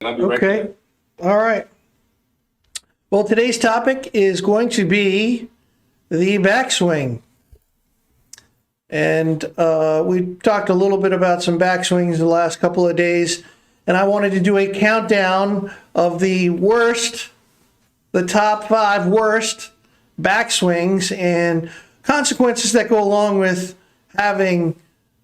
I'll be right Okay. All right. Well, today's topic is going to be the backswing. And we talked a little bit about some backswings the last couple of days. And I wanted to do a countdown of the top 5 worst backswings and consequences that go along with having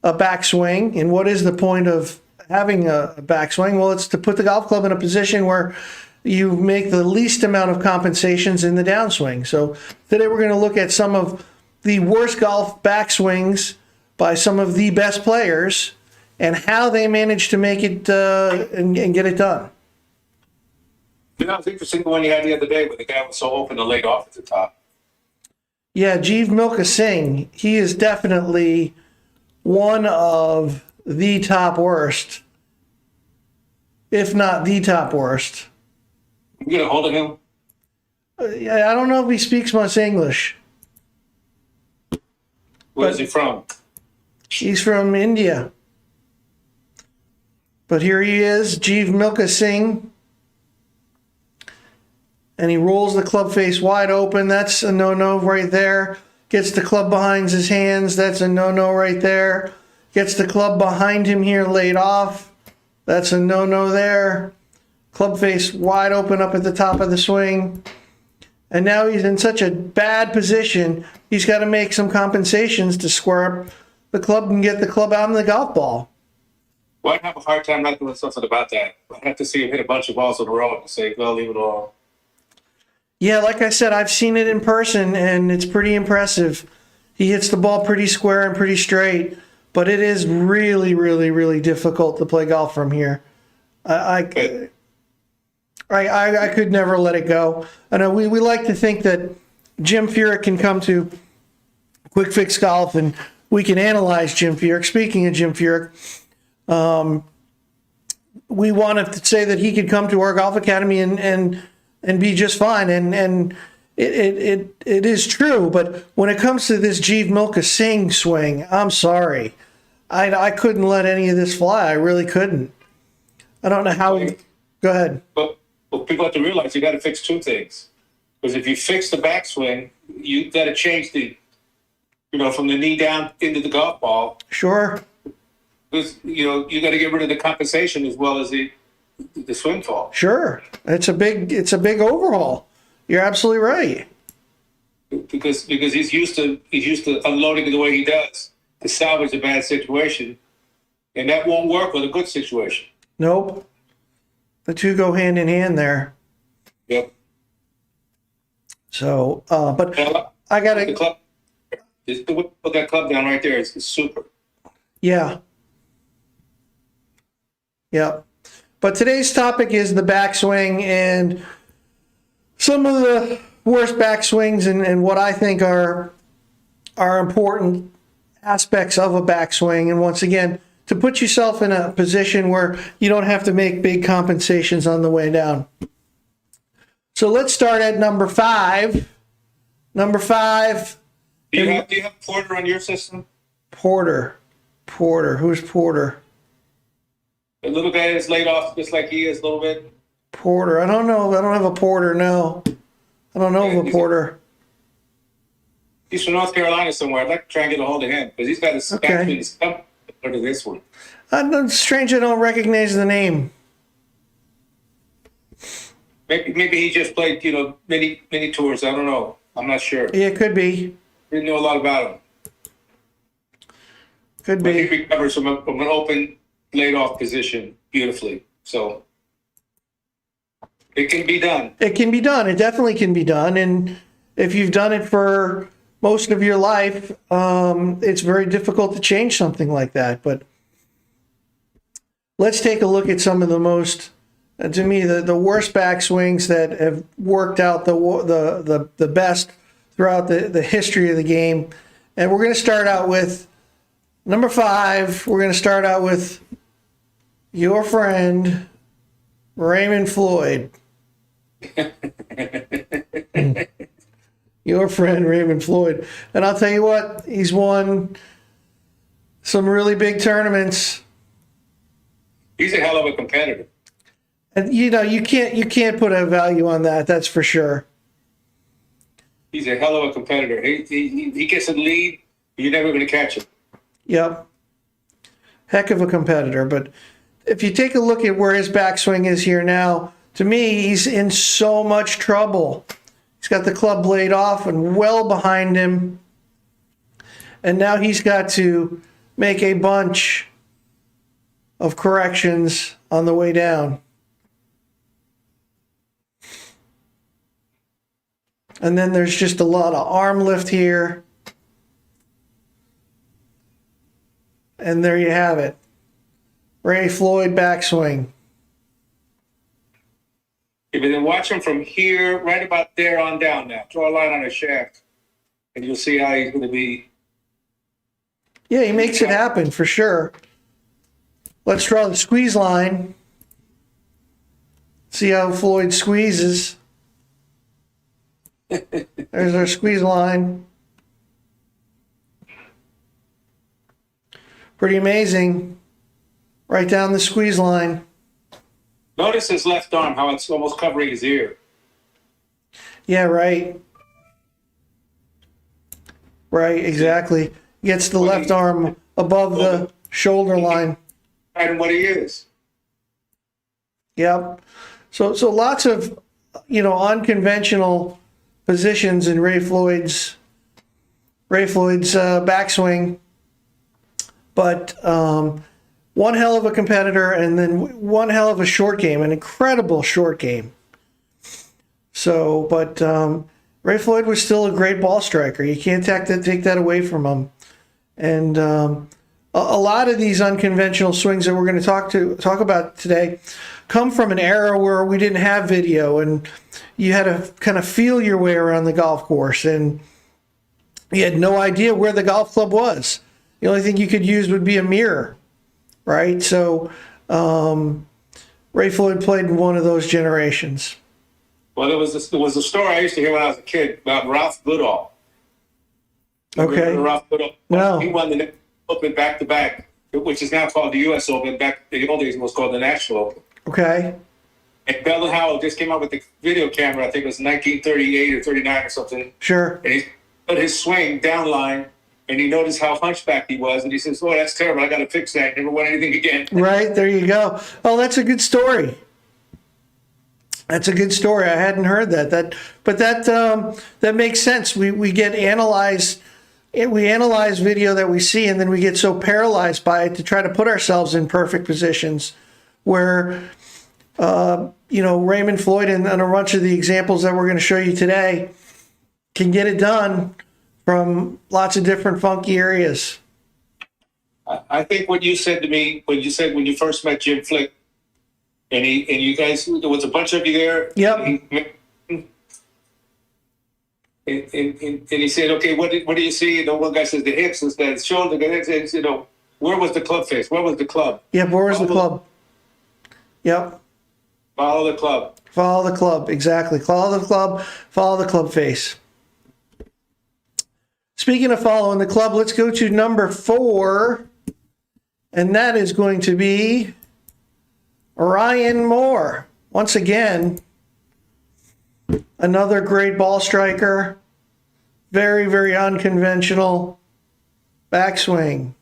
a backswing. And what is the point of having a backswing? Well, it's to put the golf club in a position where you make the least amount of compensations in the downswing. So today we're going to look at some of the worst golf backswings by some of the best players and how they managed to make it and get it done. You know, it was interesting the one you had the other day where the guy was so open and laid off at the top. Yeah, Jeev Milkha Singh, he is definitely one of the top worst, if not the top worst. You get a hold of him? I don't know if he speaks much English. Where's he from? He's from India. But here he is, Jeev Milkha Singh. And he rolls the club face wide open. That's a no-no right there. Gets the club behind his hands. That's a no-no right there. Gets the club behind him here laid off. That's a no-no there. Club face wide open up at the top of the swing. And now he's in such a bad position, he's got to make some compensations to square up the club and get the club out in the golf ball. Well, I'd have a hard time not doing something about that. I'd have to see him hit a bunch of balls on the road and say, well, leave it all. Yeah, like I said, I've seen it in person, and it's pretty impressive. He hits the ball pretty square and pretty straight, but it is really, really, really difficult to play golf from here. I could never let it go. I know we like to think that Jim Furyk can come to Quick Fix Golf and we can analyze Jim Furyk. Speaking of Jim Furyk, we want to say that he could come to our golf academy and be just fine. And it is true. But when it comes to this Jeev Milkha Singh swing, I'm sorry. I couldn't let any of this fly. I really couldn't. I don't know how. Go ahead. But people have to realize you got to fix two things. Because if you fix the backswing, you got to change from the knee down into the golf ball. Sure. Because, you got to get rid of the compensation as well as the swing fall. Sure. It's a big overhaul. You're absolutely right. Because he's used to unloading the way he does to salvage a bad situation. And that won't work with a good situation. Nope. The two go hand in hand there. Yep. So, but I got to... The club, put that club down right there. It's super. Yeah. Yeah. But today's topic is the backswing and some of the worst backswings and what I think are important aspects of a backswing. And once again, to put yourself in a position where you don't have to make big compensations on the way down. So let's start at number 5. Number 5. Do you have Porter on your system? Porter. Who's Porter? The little guy that's laid off just like he is a little bit. Porter. I don't know. I don't have a Porter, no. I don't know of a Porter. He's from North Carolina somewhere. I'd like to try and get a hold of him because he's got his backswing similar to this one. It's strange I don't recognize the name. Maybe he just played, many tours. I don't know. I'm not sure. Yeah, it could be. Didn't know a lot about him. Could But be. he recovers from an open, laid-off position beautifully. So it can be done. It can be done. It definitely can be done. And if you've done it for most of your life, it's very difficult to change something like that. But let's take a look at some of the most, to me, the worst backswings that have worked out the best throughout the history of the game. And we're going to start out with number 5. We're going to start out with your friend, Raymond Floyd. Your friend, Raymond Floyd. And I'll tell you what, he's won some really big tournaments. He's a hell of a competitor. And you can't put a value on that. That's for sure. He's a hell of a competitor. He gets a lead, you're never going to catch him. Yep. Heck of a competitor. But if you take a look at where his backswing is here now, to me, he's in so much trouble. He's got the club blade off and well behind him. And now he's got to make a bunch of corrections on the way down. And then there's just a lot of arm lift here. And there you have it. Ray Floyd backswing. If you then watch him from here, right about there on down now. Draw a line on his shaft, and you'll see how he's going to be. Yeah, he makes it happen for sure. Let's draw the squeeze line. See how Floyd squeezes. There's our squeeze line. Pretty amazing. Right down the squeeze line. Notice his left arm, how it's almost covering his ear. Yeah, right. Right, exactly. Gets the left arm above the shoulder line. And what he is. Yep. So lots of, unconventional positions in Ray Floyd's backswing. But one hell of a competitor, and then one hell of a short game, an incredible short game. So, but Ray Floyd was still a great ball striker. You can't take that away from him. And a lot of these unconventional swings that we're going to talk about today come from an era where we didn't have video, and you had to kind of feel your way around the golf course, and you had no idea where the golf club was. The only thing you could use would be a mirror, right? So Ray Floyd played in one of those generations. Well, there was a story I used to hear when I was a kid about Ralph Goodall. Okay. Ralph Goodall. No. He won the Open back-to-back, which is now called the U.S. Open. Back in the old days, it was called the National Open. Okay. And Bell and Howell just came out with the video camera. I think it was 1938 or 39 or something. Sure. And he put his swing down line, and he noticed how hunchback he was, and he says, "Oh, that's terrible. I got to fix that. Never won anything again." Right, there you go. Oh, that's a good story. That's a good story. I hadn't heard that. That makes sense. We get analyzed. We analyze video that we see, and then we get so paralyzed by it to try to put ourselves in perfect positions where, Raymond Floyd and a bunch of the examples that we're going to show you today can get it done from lots of different funky areas. I think what you said to me when you first met Jim Flick, and you guys, there was a bunch of you there. Yep. And he said, "Okay, what do you see?" And the one guy says the hips, and the shoulder. And where was the club face? Where was the club? Yep. Where was the club? Yep. Follow the club. Follow the club. Exactly. Follow the club. Follow the club face. Speaking of following the club, let's go to number 4, and that is going to be Ryan Moore. Once again, another great ball striker. Very, very unconventional backswing.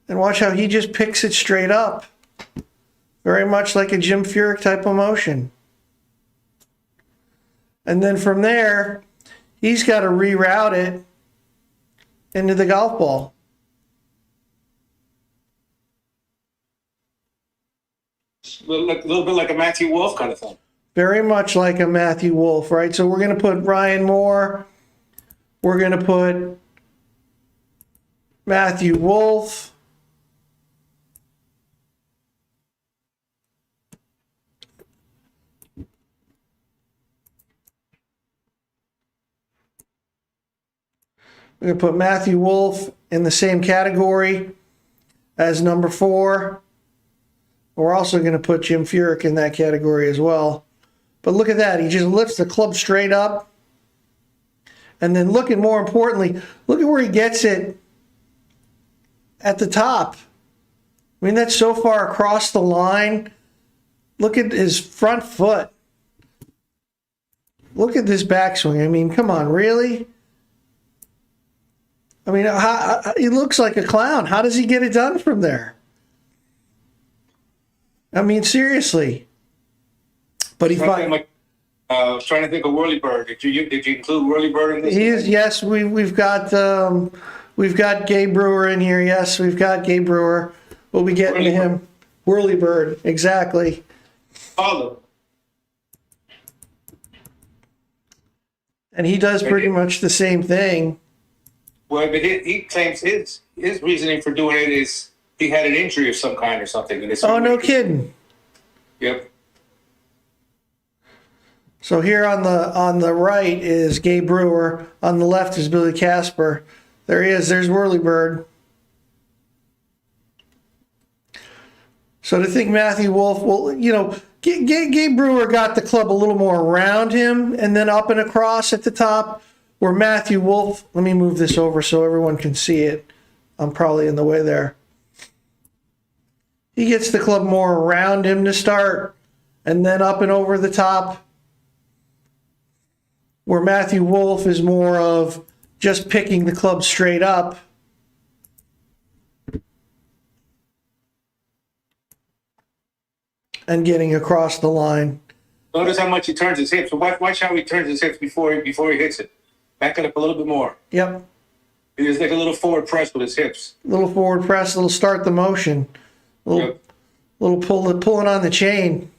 And watch how he just picks it straight up. Very much like a Jim Furyk type of motion. And then from there, he's got to reroute it into the golf ball. A little bit like a Matthew Wolff kind of thing. Very much like a Matthew Wolff, right? So we're going to put Ryan Moore. We're going to put Matthew Wolff. We're going to put Matthew Wolff in the same category as number 4. We're also going to put Jim Furyk in that category as well. But look at that. He just lifts the club straight up. And then more importantly, look at where he gets it at the top. I mean, that's so far across the line. Look at his front foot. Look at this backswing. I mean, come on, really? I mean, he looks like a clown. How does he get it done from there? I mean, seriously. But he trying to think of Whirly Bird. Did you include Whirly Bird in this? Yes, we've got Gabe Brewer in here. Yes, we've got Gabe Brewer. We'll be getting to him. Whirly Bird, exactly. Follow. And he does pretty much the same thing. Well, but he claims his reasoning for doing it is he had an injury of some kind or something. And Oh, no kidding. Yep. So here on the right is Gabe Brewer. On the left is Billy Casper. There he is. There's Whirly Bird. So to think Matthew Wolff, well, you know, Gabe Brewer got the club a little more around him and then up and across at the top, where Matthew Wolff, let me move this over so everyone can see it. I'm probably in the way there. He gets the club more around him to start and then up and over the top, where Matthew Wolff is more of just picking the club straight up. And getting across the line. Notice how much he turns his hips. So watch how he turns his hips before he hits it. Back it up a little bit more. Yep. He does like a little forward press with his hips. Little forward press, little start the motion. Little pulling on the chain.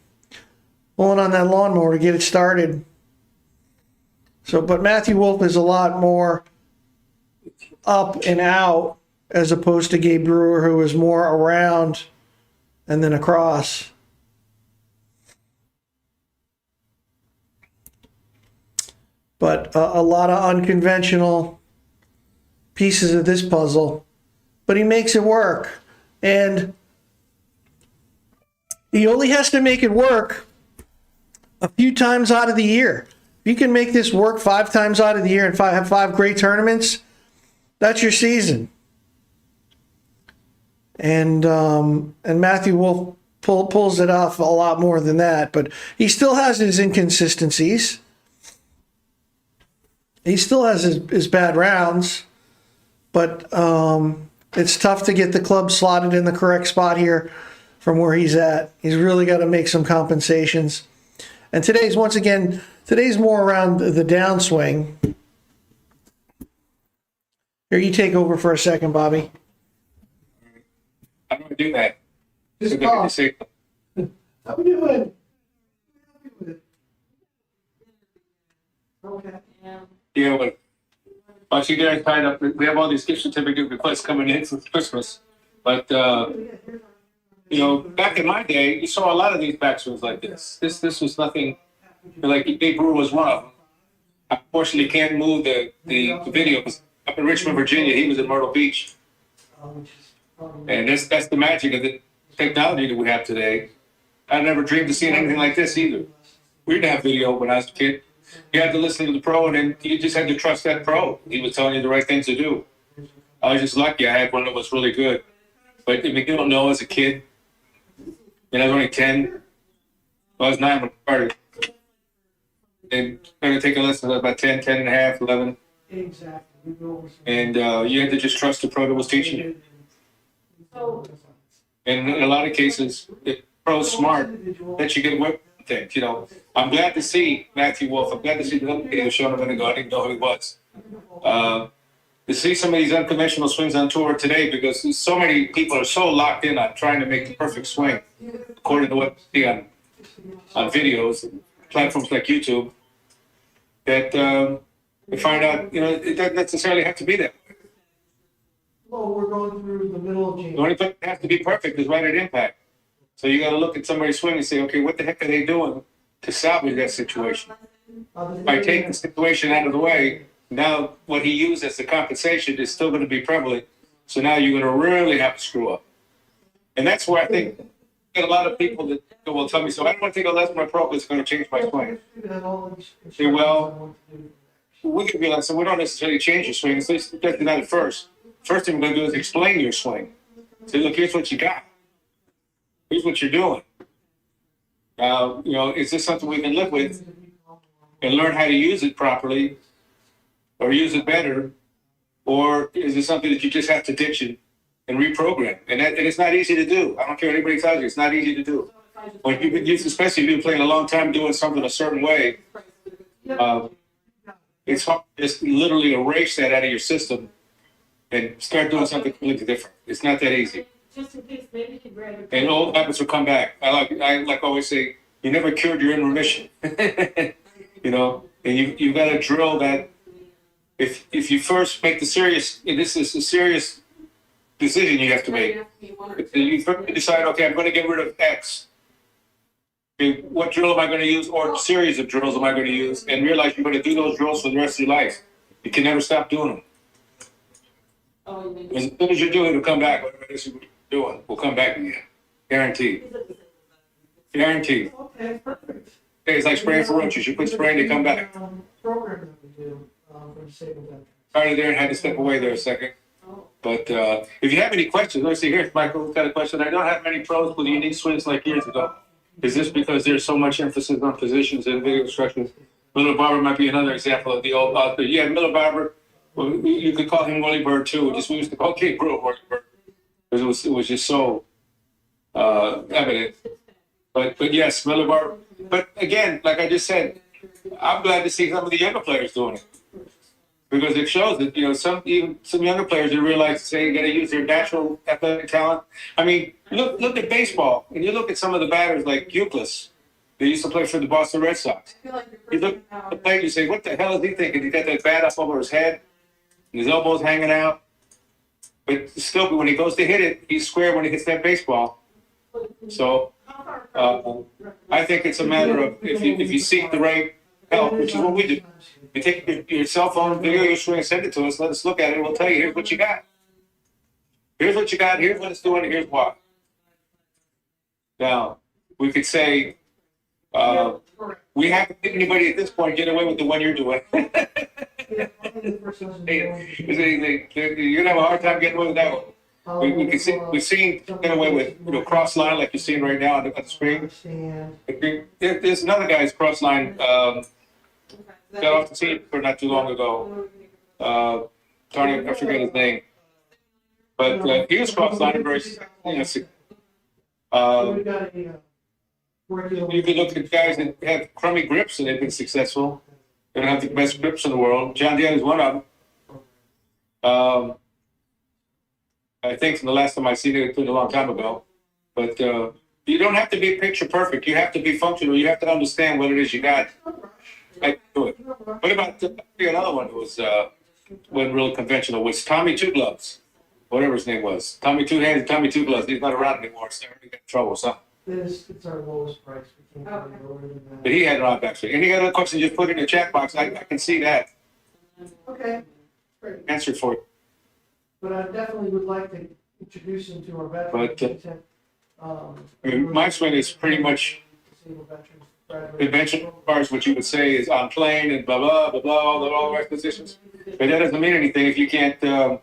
Pulling on that lawnmower to get it started. So, but Matthew Wolff is a lot more up and out as opposed to Gabe Brewer, who is more around and then across. But a lot of unconventional pieces of this puzzle. But he makes it work. And he only has to make it work a few times out of the year. If you can make this work 5 times out of the year and have 5 great tournaments, that's your season. And Matthew Wolff pulls it off a lot more than that. But he still has his inconsistencies. He still has his bad rounds, but it's tough to get the club slotted in the correct spot here from where he's at. He's really got to make some compensations. And today's more around the downswing. Here, you take over for a second, Bobby. I'm going to do that. Just talk. How we doing? Okay. Yeah, but once you guys tied up, we have all these gift certificate requests coming in for Christmas. But, you know, back in my day, you saw a lot of these backswings like this. This was nothing, like Big Brewer was one of them. I unfortunately can't move the video because up in Richmond, Virginia, he was in Myrtle Beach. And that's the magic of the technology that we have today. I never dreamed of seeing anything like this either. We didn't have video when I was a kid. You had to listen to the pro, and then you just had to trust that pro. He was telling you the right things to do. I was just lucky I had one that was really good. But I mean, you don't know as a kid. I was only 10. I was 9 when I started. And started taking lessons at about 10, 10 and a half, 11. Exactly. And you had to just trust the pro that was teaching you. And in a lot of cases, the pro's smart that you get whipped. Things, you know, I'm glad to see Matthew Wolff. I'm glad to see the other video showing him in the go. I didn't know who he was. To see some of these unconventional swings on tour today, because so many people are so locked in on trying to make the perfect swing, according to what they see on videos, platforms like YouTube, that they find out, you know, it doesn't necessarily have to be that way. Well, we're going through the middle of June. The only place that has to be perfect is right at impact. So you got to look at somebody's swing and say, okay, what the heck are they doing to salvage that situation? By taking the situation out of the way, now what he used as the compensation is still going to be prevalent. So now you're going to really have to screw up. And that's where I think you get a lot of people that will tell me, so I don't want to take a lesson from my pro because it's going to change my swing. Say, well, we can realize, so we don't necessarily change your swing, at least not at first. first thing we're going to do is explain your swing. Say, look, here's what you got. Here's what you're doing. You know, is this something we can live with and learn how to use it properly or use it better? Or is it something that you just have to ditch it and reprogram? And it's not easy to do. I don't care what anybody tells you, it's not easy to do. When you've been used, especially if you've been playing a long time doing something a certain way, it's hard to just literally erase that out of your system and start doing something completely different. It's not that easy. And old habits will come back. I like always say, you never cured, you're in remission. You know, and you got to drill that. If you first make the serious, and this is a serious decision you have to make. You first decide, okay, I'm going to get rid of X. Okay, what drill am I going to use, or series of drills am I going to use, and realize you're going to do those drills for the rest of your life. You can never stop doing them. As soon as you do it, it'll come back. Whatever it is you're doing, will come back again. Guaranteed. Guaranteed. Okay, perfect. Okay, it's like spraying for roaches. You quit spraying, they come back. Program that we do for disabled veterans. Sorry, Darren had to step away there a second. But if you have any questions, let's see. Here's Michael's got a question. I don't have many pros with unique swings like years ago. Is this because there's so much emphasis on positions and video instructions? Miller Barber might be another example of the old author. Yeah, Miller Barber. Well, you could call him Willie Bird too. We used to call King Brew Willie Bird because it was just so evident. But yes, Miller Barber. But again, like I just said, I'm glad to see some of the younger players doing it because it shows that, you know, some younger players that realize, say, you got to use their natural athletic talent. I mean, look at baseball, and you look at some of the batters like Nicklaus. They used to play for the Boston Red Sox. You look at the player, you say, what the hell is he thinking? He got that bat up over his head, and his elbows hanging out. But still, when he goes to hit it, he's square when he hits that baseball. So I think it's a matter of if you seek the right help, which is what we do. You take your cell phone, video your swing, send it to us, let us look at it, and we'll tell you, here's what you got. Here's what you got, here's what it's doing, here's why. Now, we could say, we haven't seen anybody at this point get away with the one you're doing. You're going to have a hard time getting away with that one. We've seen get away with, you know, cross line like you're seeing right now on the screen. There's another guy's cross line got off the team for not too long ago. I forget his name, but he was cross line very. You can look at guys that have crummy grips and they've been successful. They don't have the best grips in the world. John Deere is one of them. I think from the last time I seen it, it was a long time ago. But you don't have to be picture perfect. You have to be functional. You have to understand what it is you got. I do it. What about another one who was wasn't real conventional? Was Tommy Two Gloves, whatever his name was. Tommy Two Hands, Tommy Two Gloves. He's not around anymore. So he got in trouble or something. It's our lowest price. We can't go lower than that. But he had it on Backswing. Any other questions? Just put it in the chat box. I can see that. Okay. Great. Answer for you. But I definitely would like to introduce him to our veterans. I mean, my swing is pretty much conventional as far as what you would say is on plane and blah, blah, blah, blah, all the right positions. But that doesn't mean anything if you can't put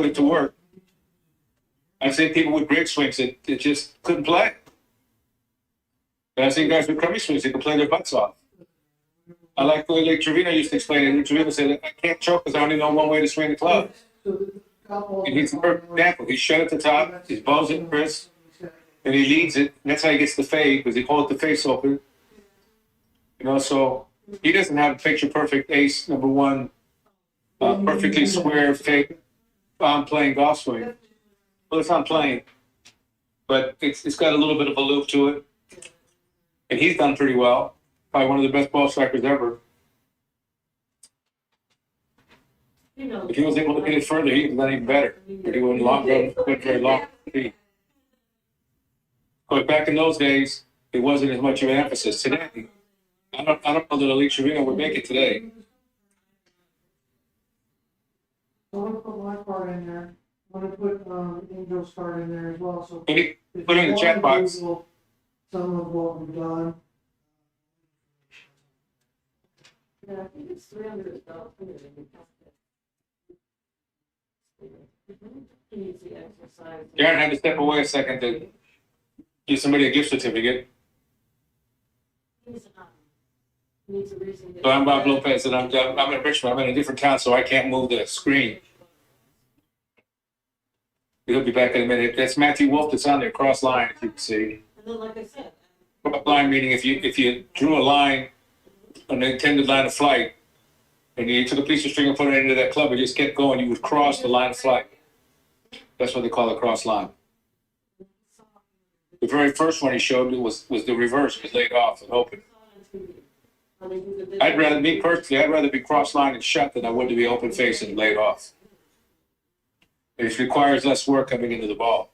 it to work. I've seen people with great swings that just couldn't play. And I've seen guys with crummy swings that can play their butts off. I like the way Lee Trevino used to explain it. Lee Trevino said, I can't choke because I only know one way to swing the club. And he's the perfect example. He's shut at the top, his ball's in Chris, and he leads it. And that's how he gets the fade, because he holds the face open. You know, so he doesn't have a picture perfect ace, number one, perfectly square fade on playing golf swing. Well, it's on playing, but it's got a little bit of a loop to it. And he's done pretty well. Probably one of the best ball strikers ever. If he was able to hit it further, he was done even better. But he went very long. But back in those days, it wasn't as much of an emphasis. Today, I don't know that Lee Trevino would make it today. I'm going to put my card in there. I'm going to put Angel's card in there as well. So Put it in the chat box. Some of what we've done. Yeah, I think it's $300. Darren had to step away a second to give somebody a gift certificate. So I'm Bob Lopez, and I'm in Richmond. I'm in a different town, so I can't move the screen. He'll be back in a minute. That's Matthew Wolf that's on there, cross line, if you can see. And then, like I said, Cross line meaning if you drew a line, an intended line of flight, and you took a piece of string and put it into that club and just kept going, you would cross the line of flight. That's what they call a cross line. The very first one he showed me was the reverse. It was laid off and open. I'd rather be cross line and shut than I would to be open face and laid off. It requires less work coming into the ball.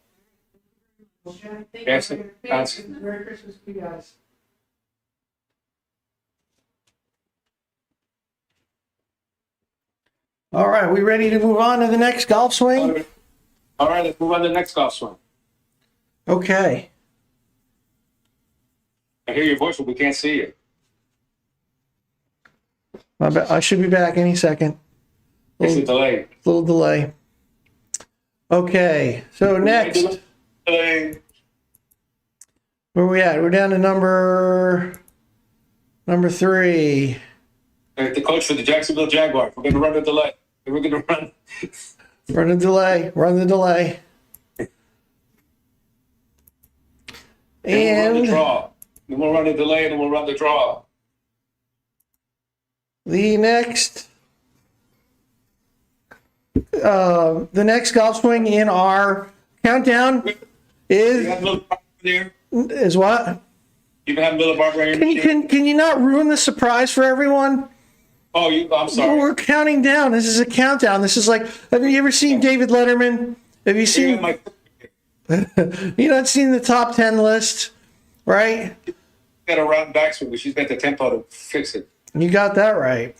Yes, constant. Merry Christmas to you guys. All right, we ready to move on to the next golf swing? All right, let's move on to the next golf swing. Okay. I hear your voice, but we can't see you. I should be back any second. It's a delay. Little delay. Okay, so next, Delay. where we at? We're down to number 3. The coach for the Jacksonville Jaguars. We're going to run the delay. We're going to run. Run the delay. And we'll run the And draw. Then we'll run the delay, and then we'll run the draw. the next golf swing in our countdown You is have Miller Barber there. what? You can have Miller Barber right here. Can you not ruin the surprise for everyone? Oh, I'm sorry. We're counting down. This is a countdown. This is like, have you ever seen David Letterman? Have you You seen, you not seen the top 10 list, right? got a rotten backswing, but she's got the tempo to fix it. You got that right.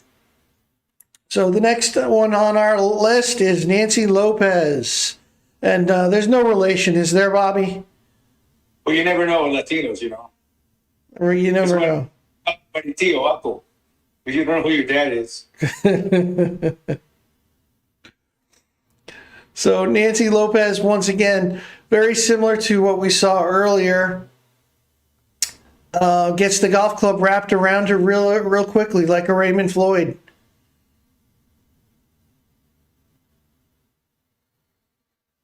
So the next one on our list is Nancy Lopez. And there's no relation, is there, Bobby? Well, you never know with Latinos, you know. Or you never know. But Tio, uncle. But you don't know who your dad is. So Nancy Lopez, once again, very similar to what we saw earlier, gets the golf club wrapped around her real quickly, like a Raymond Floyd.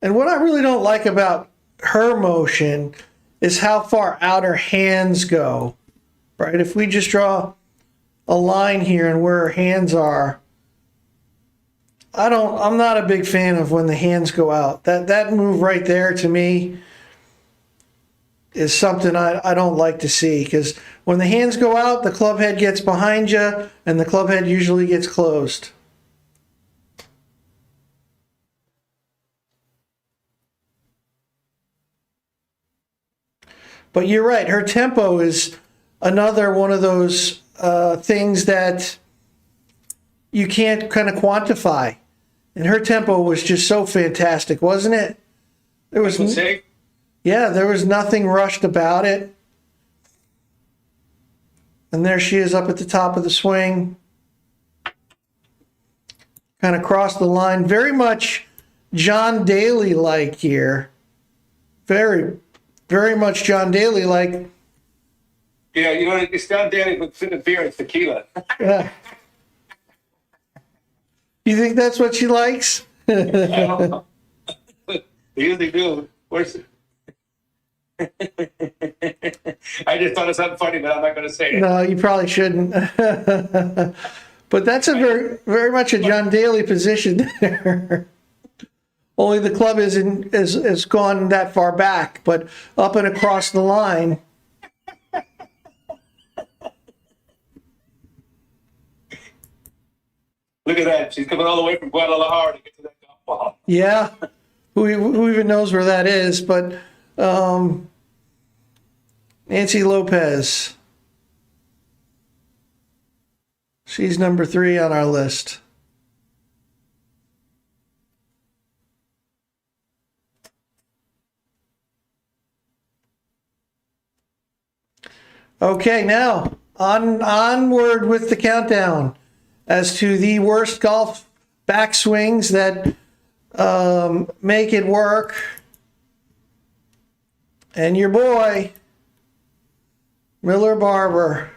And what I really don't like about her motion is how far out her hands go, right? If we just draw a line here and where her hands are, I'm not a big fan of when the hands go out. That move right there to me is something I don't like to see, because when the hands go out, the club head gets behind you and the club head usually gets closed. But you're right, her tempo is another one of those things that you can't kind of quantify. And her tempo was just so fantastic, wasn't it? There was there was nothing rushed about it. And there she is up at the top of the swing. Kind of crossed the line. Very much John Daly-like here. Very, very much John Daly-like. Yeah, you know, it's John Daly with in the beer and tequila. Yeah. You think that's what she likes? I don't know. They usually do. Where's I just thought of something funny, but I'm not going to say it. No, you probably shouldn't. But that's a very, very much a John Daly position there. Only the club is gone that far back, but up and across the line. Look at that. She's coming all the way from Guadalajara to get to that golf ball. Yeah, who even knows where that is? But Nancy Lopez, she's number 3 on our list. Okay, now onward with the countdown as to the worst golf backswings that make it work. And your boy, Miller Barber.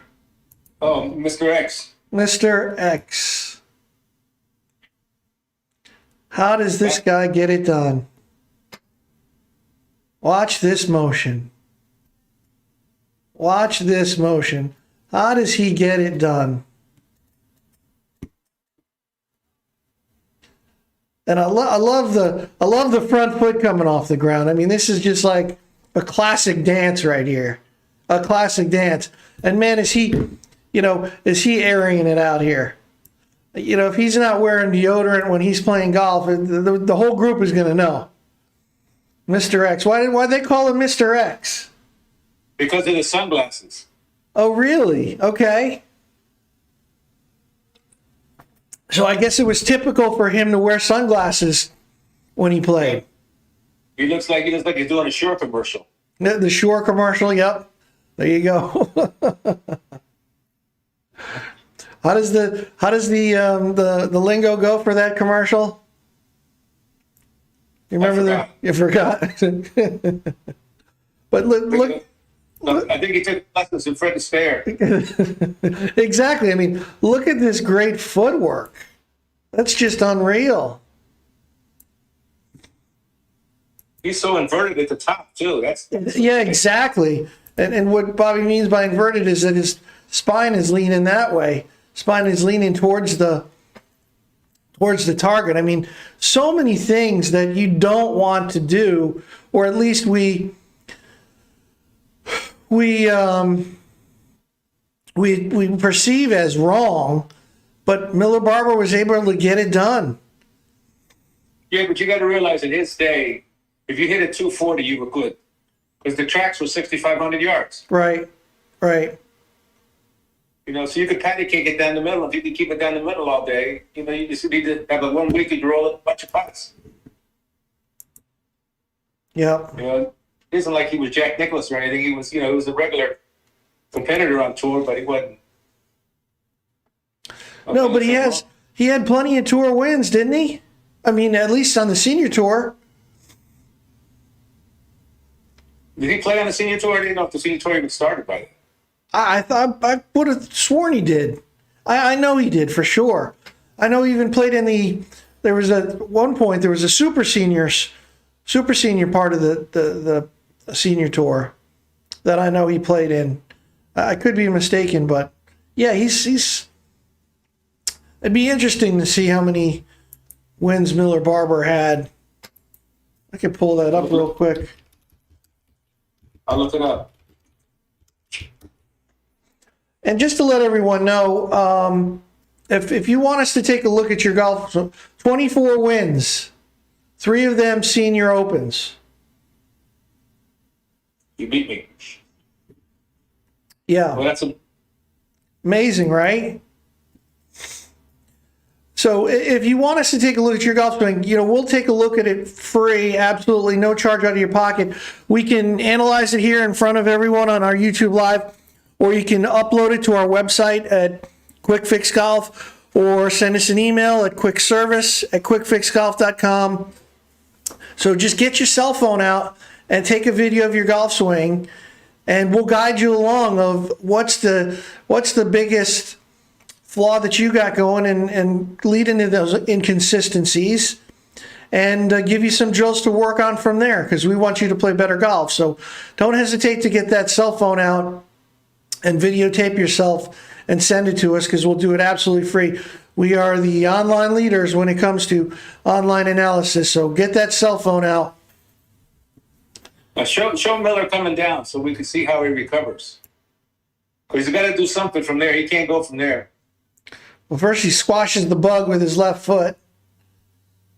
Oh, Mr. X. Mr. X. How does this guy get it done? Watch this motion. Watch this motion. How does he get it done? And I love the front foot coming off the ground. I mean, this is just like a classic dance right here. A classic dance. And man, is he airing it out here? You know, if he's not wearing deodorant when he's playing golf, the whole group is going to know. Mr. X. Why they call him Mr. X? Because of the sunglasses. Oh, really? Okay. So I guess it was typical for him to wear sunglasses when he played. He looks like he's doing a Shure commercial. The Shure commercial, yep. There you go. How does the lingo go for that commercial? You remember You forgot. But look. I think he took lessons in Fred Astaire. Exactly. I mean, look at this great footwork. That's just unreal. He's so inverted at the top too. Yeah, exactly. And what Bobby means by inverted is that his spine is leaning that way. Spine is leaning towards the target. I mean, so many things that you don't want to do, or at least we perceive as wrong, but Miller Barber was able to get it done. Yeah, but you got to realize in his day, if you hit a 240, you were good, because the tracks were 6,500 yards. Right. You know, so you could patty cake it down the middle. If you could keep it down the middle all day, you know, you just need to have a 1 week to roll a bunch of putts. Yeah. You know, it isn't like he was Jack Nicklaus or anything. He was, he was a regular competitor on tour, but he wasn't. No, but he had plenty of tour wins, didn't he? I mean, at least on the senior tour. Did he play on the senior tour? I didn't know if the senior tour even started by then. I would have sworn he did. I know he did for sure. I know he even played in there was at one point there was a super senior part of the senior tour that I know he played in. I could be mistaken, but yeah, he's it'd be interesting to see how many wins Miller Barber had. I could pull that up real quick. I'll look it up. And just to let everyone know, if you want us to take a look at your golf, 24 wins, 3 of them senior opens. You beat me. Yeah. Well, that's Amazing, right? So if you want us to take a look at your golf swing, we'll take a look at it free, absolutely no charge out of your pocket. We can analyze it here in front of everyone on our YouTube Live, or you can upload it to our website at Quick Fix Golf, or send us an email at quickservice@quickfixgolf.com. So just get your cell phone out and take a video of your golf swing, and we'll guide you along of what's the biggest flaw that you got going, and lead into those inconsistencies, and give you some drills to work on from there, because we want you to play better golf. So don't hesitate to get that cell phone out and videotape yourself and send it to us, because we'll do it absolutely free. We are the online leaders when it comes to online analysis. So get that cell phone out. show Miller coming down so we can see how he recovers. Because he's got to do something from there. He can't go from there. Well, first he squashes the bug with his left foot.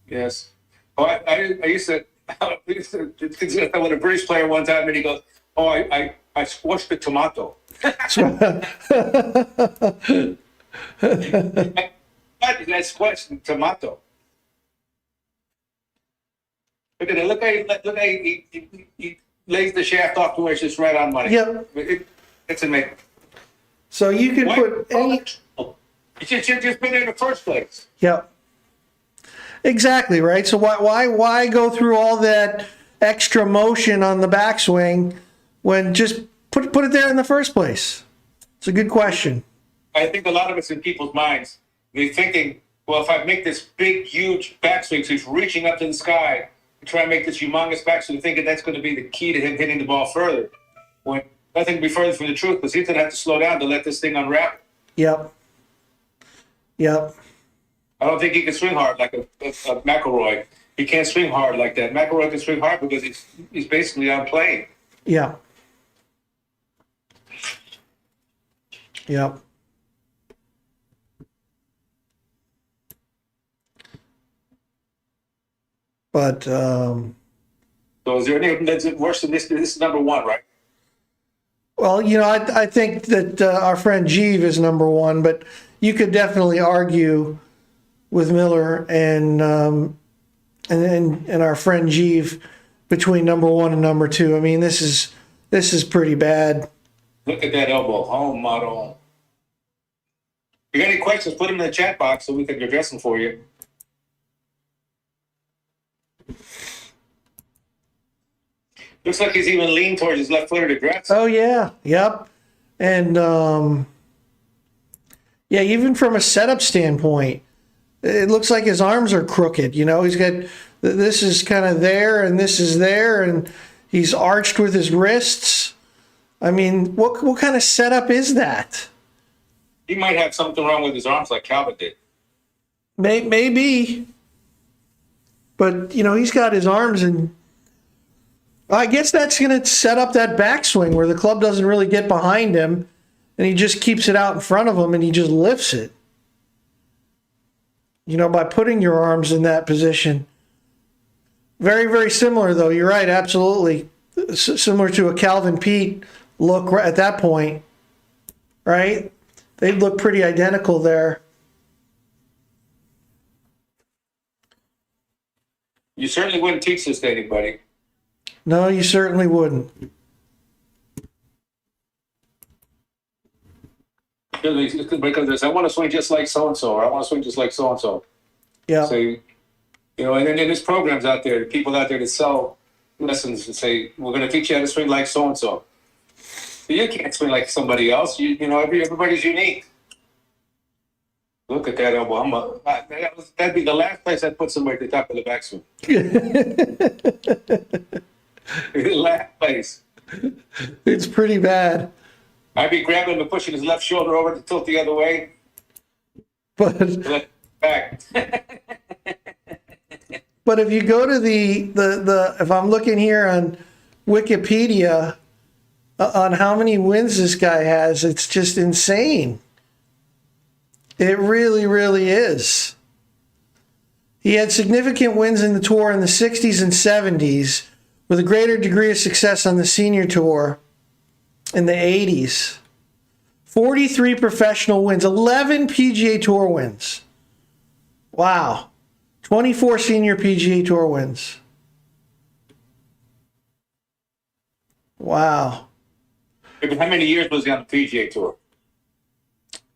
Yes. Oh, I used to with a British player one time, and he goes, "Oh, I squashed the tomato." I squashed the tomato. Look at it. Look how he lays the shaft off to where it's just right on money. Yep. It's amazing. So you can put any. It should just been there in the first place. Yep. Exactly, right? So why go through all that extra motion on the backswing when just put it there in the first place? It's a good question. I think a lot of it's in people's minds. They're thinking, well, if I make this big, huge backswing, so he's reaching up to the sky and try and make this humongous backswing, thinking that's going to be the key to him hitting the ball further. When nothing can be further from the truth, because he's going to have to slow down to let this thing unravel. Yep. I don't think he can swing hard like a McElroy. He can't swing hard like that. McElroy can swing hard because he's basically on plane. Yeah. Yep. But So is there anything that's worse than this? This is number one, right? well, I think that our friend Jeev is number one, but you could definitely argue with Miller and our friend Jeev between number one and number two. I mean, this is pretty bad. Look at that elbow. Home model. If you got any questions, put them in the chat box so we can address them for you. Looks like he's even leaned towards his left footed address. Oh yeah, yep. And yeah, even from a setup standpoint, it looks like his arms are crooked. He's got this is kind of there and this is there, and he's arched with his wrists. I mean, what kind of setup is that? He might have something wrong with his arms like Calvin did. Maybe. But, he's got his arms, and I guess that's going to set up that backswing where the club doesn't really get behind him, and he just keeps it out in front of him, and he just lifts it. By putting your arms in that position. Very, very similar, though. You're right, absolutely. Similar to a Calvin Pete look at that point, right? They look pretty identical there. You certainly wouldn't teach this to anybody. No, you certainly wouldn't. Because I want to swing just like so-and-so, or I want to swing just like so-and-so. Yeah. So, and then there's programs out there, people out there that sell lessons and say, we're going to teach you how to swing like so-and-so. But you can't swing like somebody else. Everybody's unique. Look at that elbow. That'd be the last place I'd put somebody at the top of the backswing. The last place. It's pretty bad. I'd be grabbing him and pushing his left shoulder over to tilt the other way. But Back. But if you go to the if I'm looking here on Wikipedia on how many wins this guy has, it's just insane. It really, really is. He had significant wins in the tour in the 60s and 70s, with a greater degree of success on the senior tour in the 80s. 43 professional wins, 11 PGA Tour wins. Wow. 24 senior PGA Tour wins. Wow. How many years was he on the PGA Tour?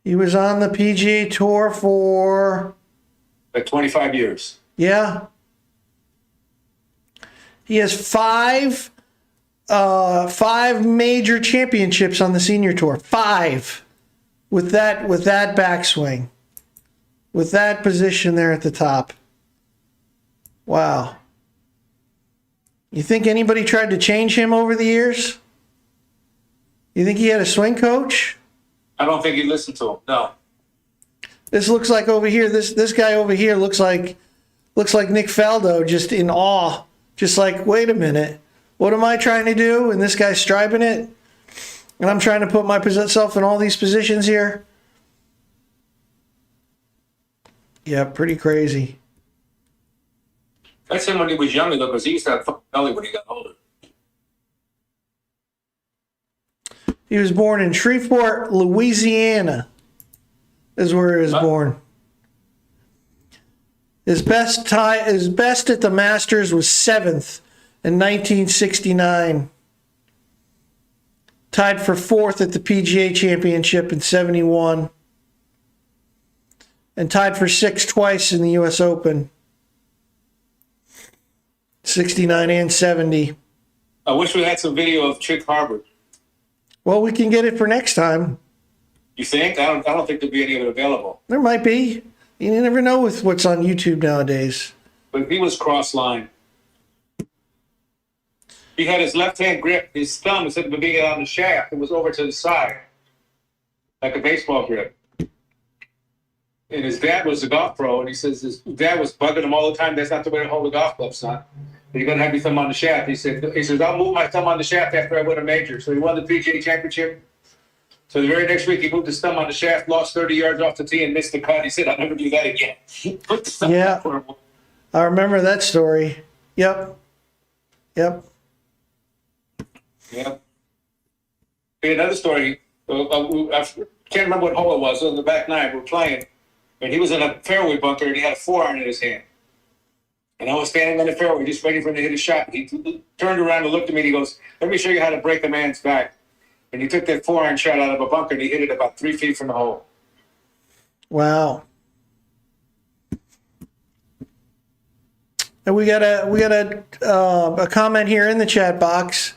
He was on the PGA Tour for... Like 25 years. Yeah. He has five major championships on the senior tour. 5 with that backswing. With that position there at the top. Wow. You think anybody tried to change him over the years? You think he had a swing coach? I don't think he listened to him. No. This looks like over here. This guy over here looks like Nick Faldo, just in awe. Just like, wait a minute, what am I trying to do? And this guy's striping it, and I'm trying to put myself in all these positions here. Yeah, pretty crazy. That's him when he was younger, though, because he used to have fucking belly when he got older. He was born in Shreveport, Louisiana. Is where he was born. His best at the Masters was 7th in 1969. Tied for 4th at the PGA Championship in 71. And tied for 6th twice in the U.S. Open. 69 and 70. I wish we had some video of Chick Harvard. Well, we can get it for next time. You think? I don't think there'll be any of it available. There might be. You never know with what's on YouTube nowadays. But he was cross-line. He had his left-hand grip. His thumb, instead of being on the shaft, it was over to the side, like a baseball grip. And his dad was a golf pro, and he says his dad was bugging him all the time. That's not the way to hold a golf club, son. You're going to have your thumb on the shaft. He says, I'll move my thumb on the shaft after I win a major. So he won the PGA championship. So the very next week, he moved his thumb on the shaft, lost 30 yards off the tee, and missed the cut. He said, I'll never do that again. Put the thumb Yeah. for him. I remember that story. Yep. Yeah. Hey, another story. I can't remember what hole it was. It was on the back nine. We were playing, and he was in a fairway bunker, and he had a 4-iron in his hand. And I was standing on the fairway, just waiting for him to hit a shot. He turned around and looked at me, and he goes, let me show you how to break a man's back. And he took that 4-iron shot out of a bunker, and he hit it about 3 feet from the hole. Wow. And we got a comment here in the chat box.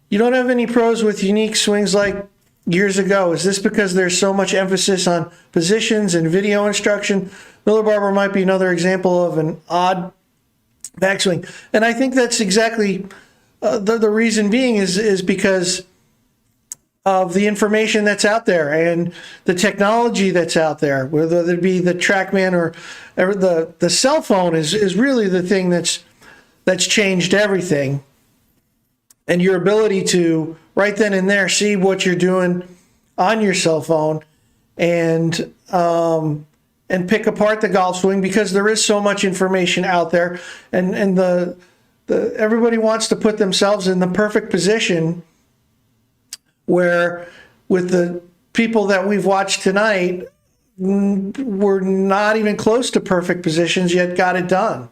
You don't have any pros with unique swings like years ago. Is this because there's so much emphasis on positions and video instruction? Miller Barber might be another example of an odd backswing. And I think that's exactly the reason being is because of the information that's out there and the technology that's out there, whether it be the TrackMan or the cell phone is really the thing that's changed everything. And your ability to right then and there see what you're doing on your cell phone and pick apart the golf swing, because there is so much information out there, and the everybody wants to put themselves in the perfect position, where with the people that we've watched tonight, we're not even close to perfect positions yet got it done.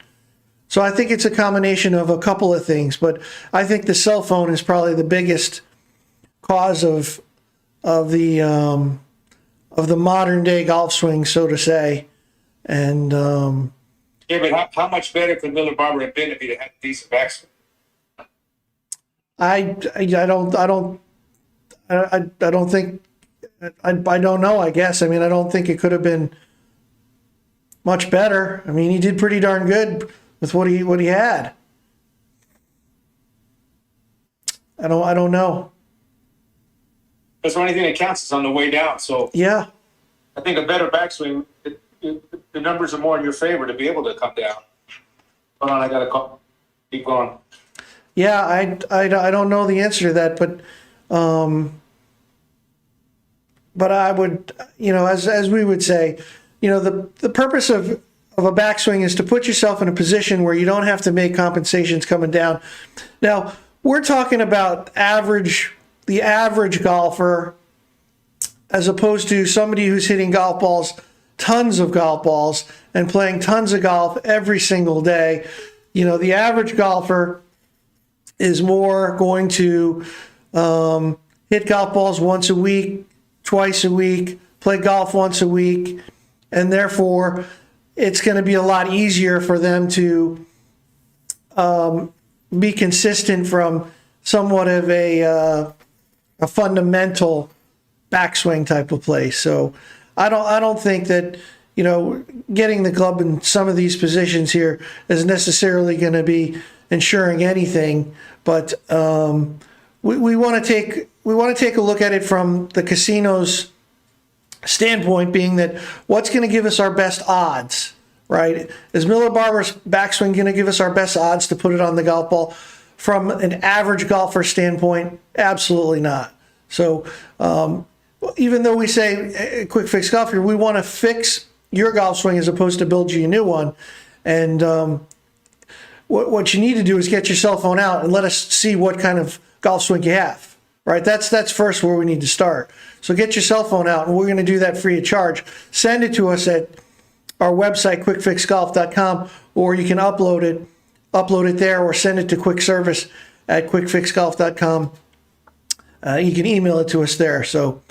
So I think it's a combination of a couple of things, but I think the cell phone is probably the biggest cause of the modern day golf swing, so to say. And yeah, but how much better could Miller Barber have been if he'd had a decent backswing? I don't think, I don't know, I guess. I mean, I don't think it could have been much better. I mean, he did pretty darn good with what he had. I don't know. That's the only thing that counts is on the way down. So Yeah. I think a better backswing, the numbers are more in your favor to be able to come down. Hold on, I got to call. Keep going. Yeah, I don't know the answer to that, but I would, as we would say, the purpose of a backswing is to put yourself in a position where you don't have to make compensations coming down. Now, we're talking about the average golfer, as opposed to somebody who's hitting golf balls, tons of golf balls, and playing tons of golf every single day. The average golfer is more going to hit golf balls once a week, twice a week, play golf once a week, and therefore it's going to be a lot easier for them to be consistent from somewhat of a fundamental backswing type of play. So I don't think that getting the club in some of these positions here is necessarily going to be ensuring anything, but we want to take a look at it from the casino's standpoint, being that what's going to give us our best odds, right? Is Miller Barber's backswing going to give us our best odds to put it on the golf ball? From an average golfer standpoint, absolutely not. So even though we say quick fix golf here, we want to fix your golf swing as opposed to build you a new one. And what you need to do is get your cell phone out and let us see what kind of golf swing you have, right? That's first where we need to start. So get your cell phone out, and we're going to do that free of charge. Send it to us at our website, quickfixgolf.com, or you can upload it there, or send it to quick service at quickfixgolf.com. You can email it to us there. So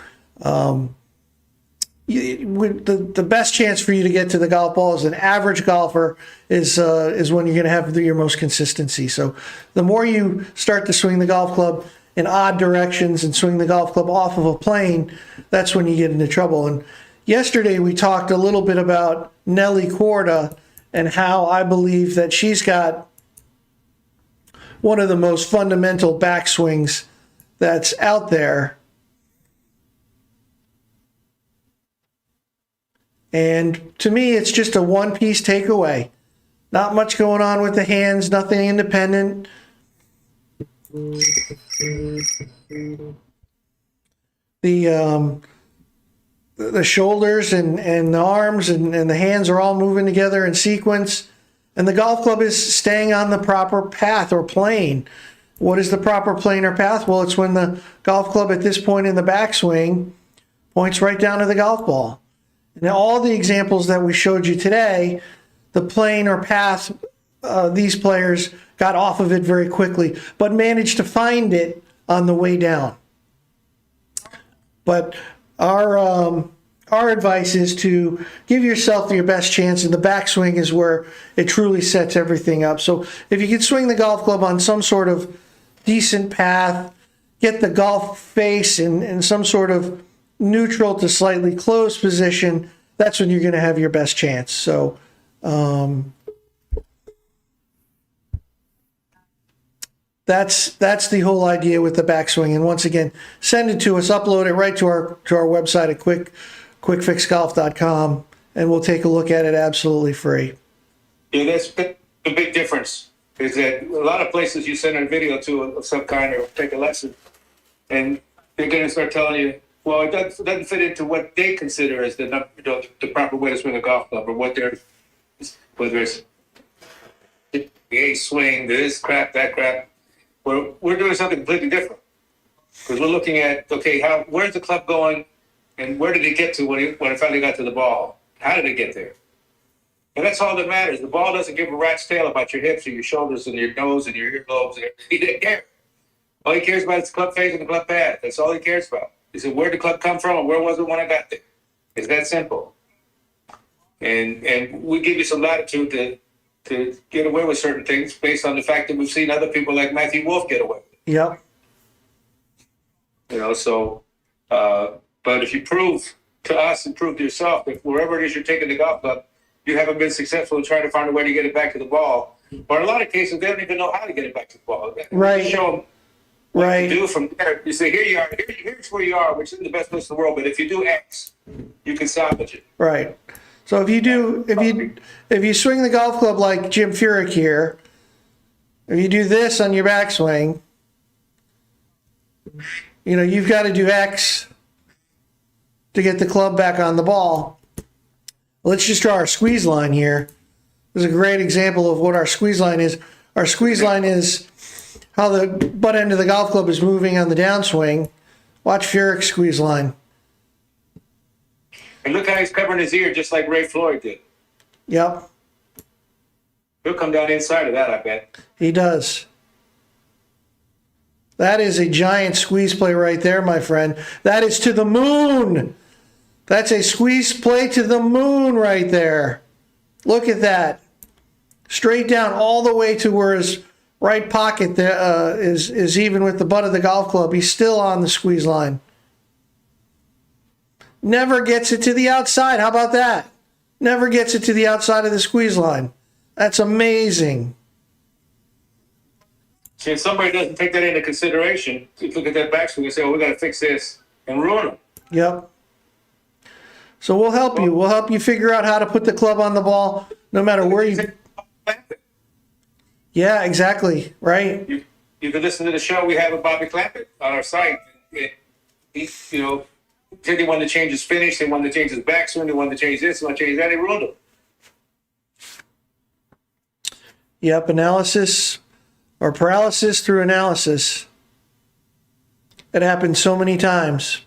the best chance for you to get to the golf ball as an average golfer is when you're going to have your most consistency. So the more you start to swing the golf club in odd directions and swing the golf club off of a plane, that's when you get into trouble. And yesterday we talked a little bit about Nelly Korda and how I believe that she's got one of the most fundamental backswings that's out there. And to me, it's just a one-piece takeaway. Not much going on with the hands, nothing independent. The shoulders and the arms and the hands are all moving together in sequence. And the golf club is staying on the proper path or plane. What is the proper plane or path? Well, it's when the golf club at this point in the backswing points right down to the golf ball. And all the examples that we showed you today, the plane or path, these players got off of it very quickly, but managed to find it on the way down. But our advice is to give yourself your best chance, and the backswing is where it truly sets everything up. So if you can swing the golf club on some sort of decent path, get the golf face in some sort of neutral to slightly closed position, that's when you're going to have your best chance. So that's the whole idea with the backswing. And once again, send it to us, upload it right to our website at quickfixgolf.com, and we'll take a look at it absolutely free. Yeah, that's the big difference. Is that a lot of places you send a video to of some kind or take a lesson, and they're going to start telling you, well, it doesn't fit into what they consider as the proper way to swing a golf club, or what they're, whether it's the ace swing, this crap, that crap. We're doing something completely different, because we're looking at, okay, where's the club going, and where did it get to when it finally got to the ball? How did it get there? And that's all that matters. The ball doesn't give a rat's tail about your hips or your shoulders and your nose and your earlobes. He didn't care. All he cares about is the club face and the club path. That's all he cares about. He said, where did the club come from, and where was it when I got there? It's that simple. And we give you some latitude to get away with certain things based on the fact that we've seen other people like Matthew Wolff get away with it. Yep. So, but if you prove to us and prove to yourself that wherever it is you're taking the golf club, you haven't been successful in trying to find a way to get it back to the ball, or in a lot of cases, they don't even know how to get it back to the ball. Right. You show them what to do from there. You say, here you are, here's where you are, which isn't the best place in the world, but if you do X, you can salvage it. Right. So if you swing the golf club like Jim Furyk here, if you do this on your backswing, you've got to do X to get the club back on the ball. Let's just draw our squeeze line here. This is a great example of what our squeeze line is. Our squeeze line is how the butt end of the golf club is moving on the downswing. Watch Furyk's squeeze line. And look how he's covering his ear just like Ray Floyd did. Yep. He'll come down inside of that, I bet. He does. That is a giant squeeze play right there, my friend. That is to the moon. That's a squeeze play to the moon right there. Look at that. Straight down all the way to where his right pocket is even with the butt of the golf club. He's still on the squeeze line. Never gets it to the outside. How about that? Never gets it to the outside of the squeeze line. That's amazing. See, if somebody doesn't take that into consideration, you look at that backswing and say, we got to fix this, and ruin them. Yep. So we'll help you. We'll help you figure out how to put the club on the ball, no matter where you... Yeah, exactly. Right. You can listen to the show we have with Bobby Clampett on our site. He said he wanted to change his finish, he wanted to change his backswing, he wanted to change this, he wanted to change that, he ruined him. Yep, analysis or paralysis through analysis. It happens so many times.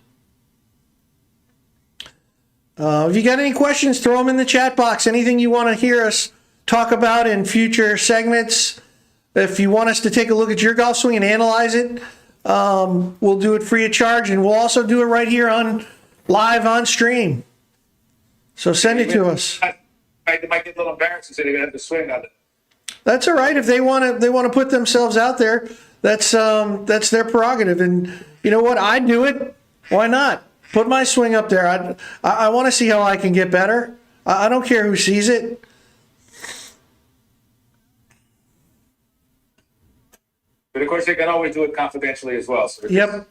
If you got any questions, throw them in the chat box. Anything you want to hear us talk about in future segments. If you want us to take a look at your golf swing and analyze it, we'll do it free of charge, and we'll also do it right here live on stream. So send it to us. They might get a little embarrassed and say they're going to have to swing on it. That's all right. If they want to put themselves out there, that's their prerogative. And you know what? I do it. Why not? Put my swing up there. I want to see how I can get better. I don't care who sees it. But of course, they can always do it confidentially as well. So Yep.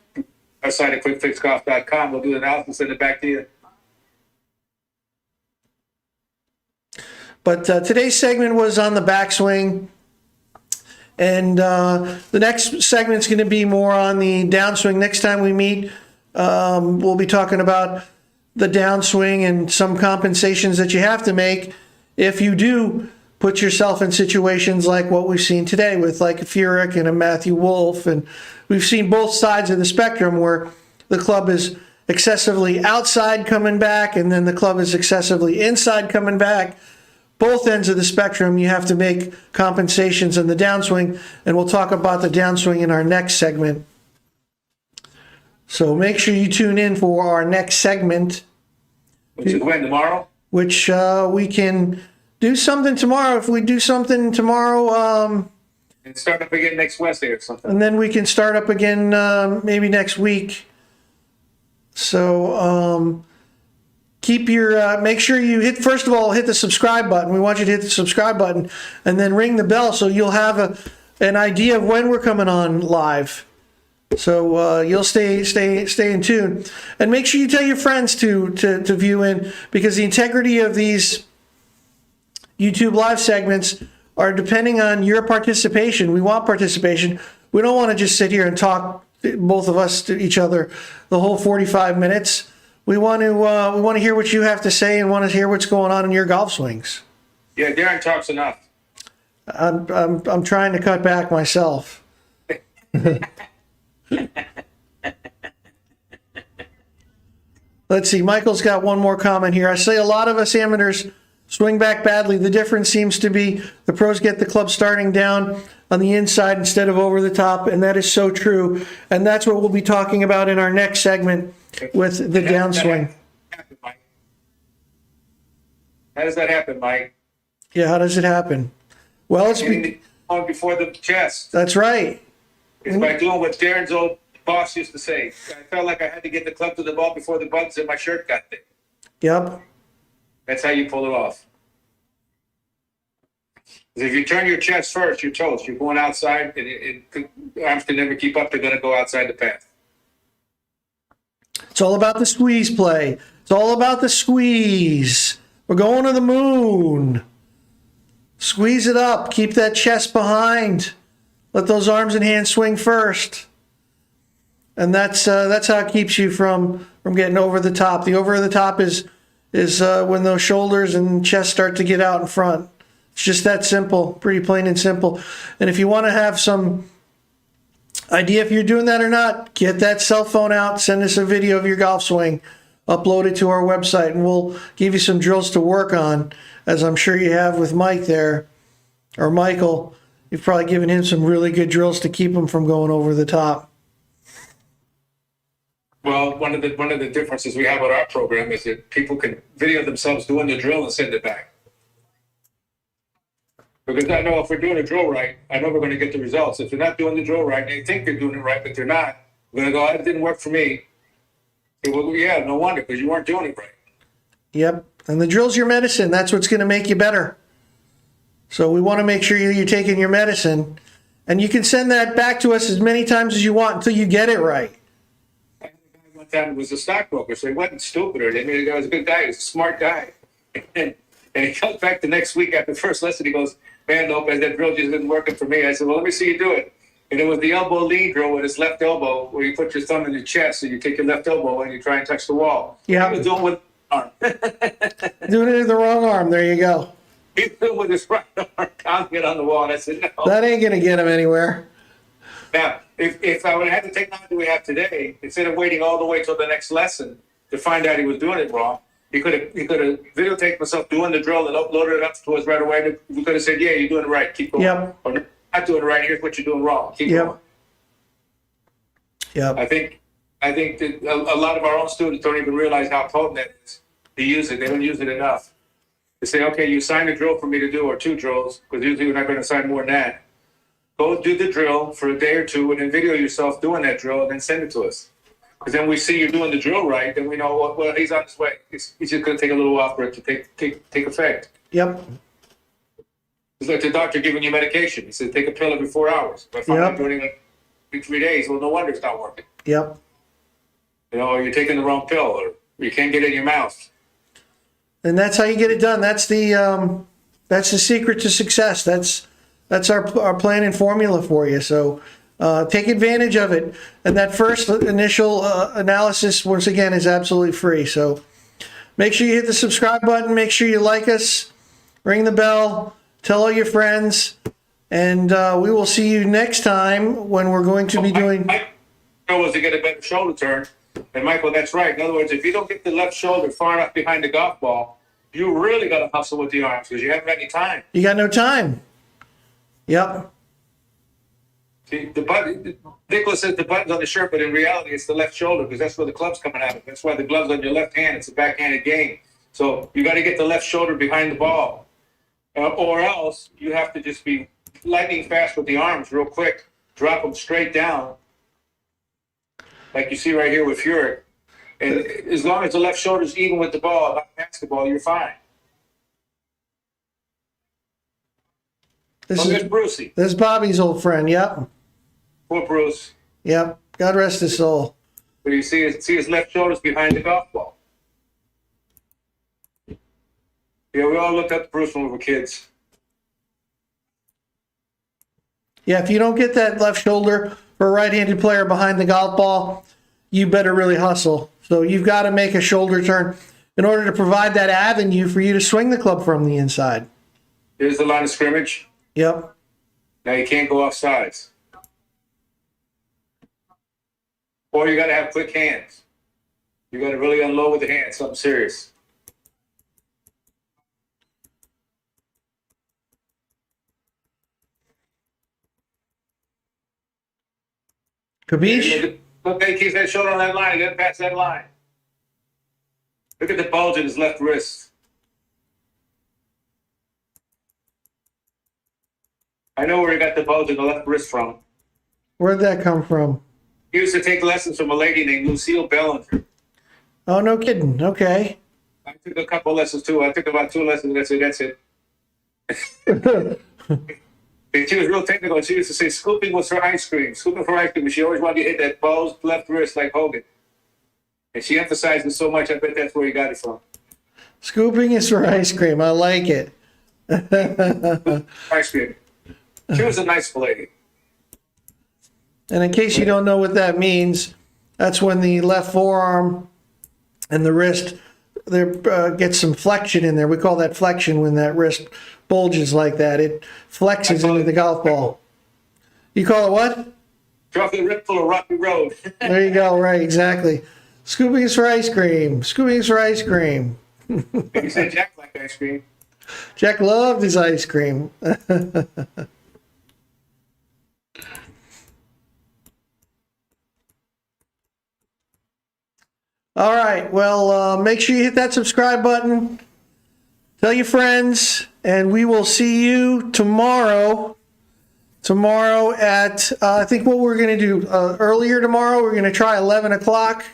our site at quickfixgolf.com. We'll do the analysis and send it back to you. But today's segment was on the backswing. And the next segment is going to be more on the downswing. Next time we meet, we'll be talking about the downswing and some compensations that you have to make if you do put yourself in situations like what we've seen today with like a Furyk and a Matthew Wolf. And we've seen both sides of the spectrum where the club is excessively outside coming back and then the club is excessively inside coming back. Both ends of the spectrum, you have to make compensations in the downswing, and we'll talk about the downswing in our next segment. So make sure you tune in for our next segment. Which is when, tomorrow? Which we can do something tomorrow. If we do something tomorrow... and start up again next Wednesday or something. And then we can start up again maybe next week. So... keep your, make sure you first of all, hit the subscribe button. We want you to hit the subscribe button and then ring the bell so you'll have an idea of when we're coming on live. So you'll stay in tune. And make sure you tell your friends to view in, because the integrity of these YouTube live segments are depending on your participation. We want participation. We don't want to just sit here and talk, both of us, to each other the whole 45 minutes. We want to hear what you have to say and want to hear what's going on in your golf swings. Yeah, Darren talks enough. I'm trying to cut back myself. Let's see. Michael's got one more comment here. I say a lot of us amateurs swing back badly. The difference seems to be the pros get the club starting down on the inside instead of over the top, and that is so true. And that's what we'll be talking about in our next segment with the downswing. How does that happen, Mike? Yeah, how does it happen? Well, it's on before the chest. That's right. It's by doing what Darren's old boss used to say. I felt like I had to get the club to the ball before the buttons in my shirt got there. Yep. That's how you pull it off. If you turn your chest first, you're toast. You're going outside, and arms can never keep up. They're going to go outside the path. It's all about the squeeze play. It's all about the squeeze. We're going to the moon. Squeeze it up. Keep that chest behind. Let those arms and hands swing first. And that's how it keeps you from getting over the top. The over the top is when those shoulders and chest start to get out in front. It's just that simple, pretty plain and simple. And if you want to have some idea if you're doing that or not, get that cell phone out, send us a video of your golf swing, upload it to our website, and we'll give you some drills to work on, as I'm sure you have with Mike there, or Michael. You've probably given him some really good drills to keep him from going over the top. Well, one of the differences we have with our program is that people can video themselves doing the drill and send it back. Because I know if we're doing a drill right, I know we're going to get the results. If they're not doing the drill right, they think they're doing it right, but they're not, we're going to go, oh, it didn't work for me. Say, well, yeah, no wonder, because you weren't doing it right. Yep. And the drill's your medicine. That's what's going to make you better. So we want to make sure you're taking your medicine. And you can send that back to us as many times as you want until you get it right. One time it was a stockbroker, so he wasn't stupid or anything. The guy was a good guy. He was a smart guy. And he comes back the next week after the first lesson. He goes, man, Lopez, that drill just isn't working for me. I said, well, let me see you do it. And it was the elbow lead drill with his left elbow, where you put your thumb in your chest and you take your left elbow and you try and touch the wall. Yeah. He was doing it with his arm. Doing it with the wrong arm. There you go. He's doing it with his right arm, pounding it on the wall. And I said, no. That ain't going to get him anywhere. Now, if I would have had the technology we have today, instead of waiting all the way till the next lesson to find out he was doing it wrong, he could have videotaped himself doing the drill and uploaded it up to us right away. We could have said, yeah, you're doing it right. Keep going. Yep. Or not doing it right. Here's what you're doing wrong. Keep going. Yep. I think that a lot of our own students don't even realize how potent that is. to use it. They don't use it enough. They say, okay, you assign a drill for me to do, or 2 drills, because usually we're not going to assign more than that. Go do the drill for a day or 2, and then video yourself doing that drill, and then send it to us. Because then we see you're doing the drill right, then we know, well, he's on his way. He's just going to take a little while for it to take effect. Yep. It's like the doctor giving you medication. He said, take a pill every 4 hours. But if I'm not doing it in 3 days, well, no wonder it's not working. Yep. You know, or you're taking the wrong pill, or you can't get it in your mouth. And that's how you get it done. That's the secret to success. That's our plan and formula for you. So take advantage of it. And that first initial analysis, once again, is absolutely free. So make sure you hit the subscribe button. Make sure you like us. Ring the bell. Tell all your friends. And we will see you next time when we're going to be doing... My goal was to get a better shoulder turn. And Michael, that's right. In other words, if you don't get the left shoulder far enough behind the golf ball, you really got to hustle with the arms because you haven't got any time. You got no time. Yep. See, the button, Nicklaus says the button's on the shirt, but in reality, it's the left shoulder because that's where the club's coming out of. That's why the glove's on your left hand. It's a backhanded game. So you got to get the left shoulder behind the ball. Or else you have to just be lightning fast with the arms real quick. Drop them straight down. Like you see right here with Furyk. And as long as the left shoulder's even with the ball, not past the ball, you're fine. This is Brucey. This is Bobby's old friend. Yep. Poor Bruce. Yep. God rest his soul. But you see his left shoulder's behind the golf ball. Yeah, we all looked up to Bruce when we were kids. Yeah, if you don't get that left shoulder for a right-handed player behind the golf ball, you better really hustle. So you've got to make a shoulder turn in order to provide that avenue for you to swing the club from the inside. Here's the line of scrimmage. Yep. Now you can't go off sides. Or you got to have quick hands. You got to really unload with the hands, something serious. Capiche? Look, he keeps that shoulder on that line. He doesn't pass that line. Look at the bulge in his left wrist. I know where he got the bulge in the left wrist from. Where'd that come from? He used to take lessons from a lady named Lucille Bellinger. Oh, no kidding. Okay. I took a couple lessons too. I took about 2 lessons. That's it. And she was real technical. She used to say scooping was for ice cream. Scooping for ice cream. She always wanted to hit that bulged left wrist like Hogan. And she emphasized it so much, I bet that's where he got it from. Scooping is for ice cream. I like it. Ice cream. She was a nice lady. And in case you don't know what that means, that's when the left forearm and the wrist, there gets some flexion in there. We call that flexion when that wrist bulges like that. It flexes into the golf ball. You call it what? Chocolate ripple or rocky road. There you go. Right, exactly. Scooping is for ice cream. Scooping is for ice cream. You said Jack liked ice cream. Jack loved his ice cream. All right. Well, make sure you hit that subscribe button. Tell your friends, and we will see you tomorrow. Tomorrow at, I think what we're going to do earlier tomorrow, we're going to try 11 o'clock.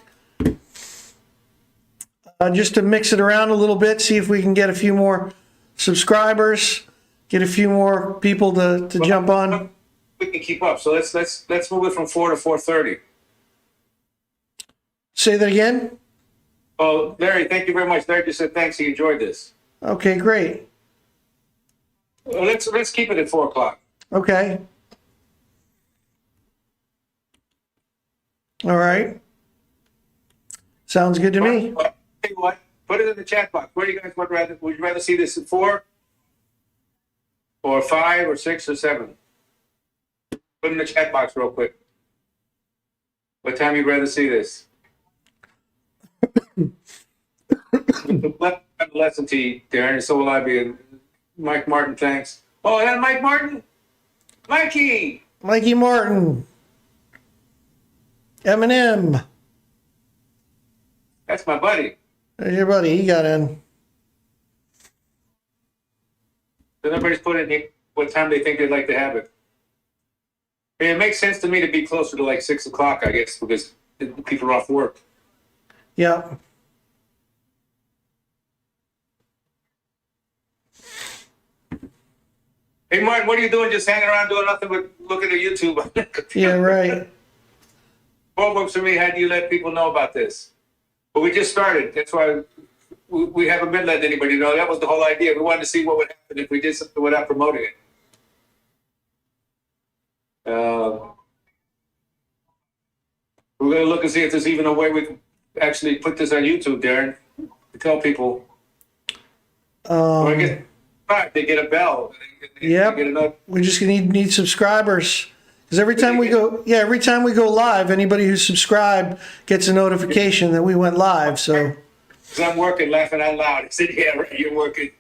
Just to mix it around a little bit, see if we can get a few more subscribers, get a few more people to jump on. We can keep up. So let's move it from 4 to 4:30. Say that again? Oh, Larry, thank you very much. Larry just said thanks. He enjoyed this. Okay, great. Well, let's keep it at 4 o'clock. Okay. All right. Sounds good to me. Tell you what, put it in the chat box. Where do you guys would you rather see this at 4 or 5 or 6 or 7? Put it in the chat box real quick. What time you'd rather see this? Lesson to you, Darren, and so will I be. Mike Martin, thanks. Oh, is that Mike Martin? Mikey Martin. Eminem. That's my buddy. There's your buddy. He got in. Then everybody's putting in what time they think they'd like to have it. I mean, it makes sense to me to be closer to like 6 o'clock, I guess, because people are off work. Yeah. Hey, Martin, what are you doing? Just hanging around doing nothing but looking at YouTube? Yeah, right. What works for me? How do you let people know about this? But we just started. That's why we haven't been letting anybody know. That was the whole idea. We wanted to see what would happen if we did something without promoting it. We're going to look and see if there's even a way we can actually put this on YouTube, Darren, to tell people. Or I guess they get a bell. Yep. Get a We just need subscribers. Because every time we go live, anybody who's subscribed gets a notification that we went live. So. Because I'm working, laughing out loud. He said, "Yeah, right, you're working."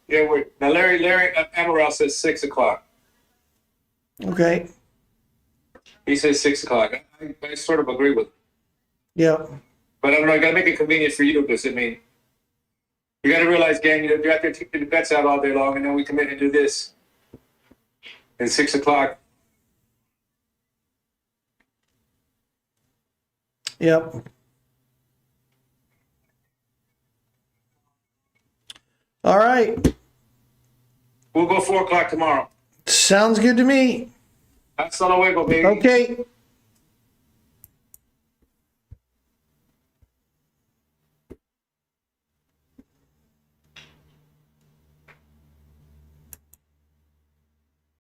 Yeah, we're now. Larry Amaral says 6 o'clock. Okay. He says 6 o'clock. I sort of agree with him. Yep. But I don't know. I got to make it convenient for you because I mean, you got to realize, gang, you're out there taking the bets out all day long, and then we come in and do this. At 6 o'clock. Yep. All right. We'll go 4 o'clock tomorrow. Sounds good to me. Hasta luego, baby. Okay.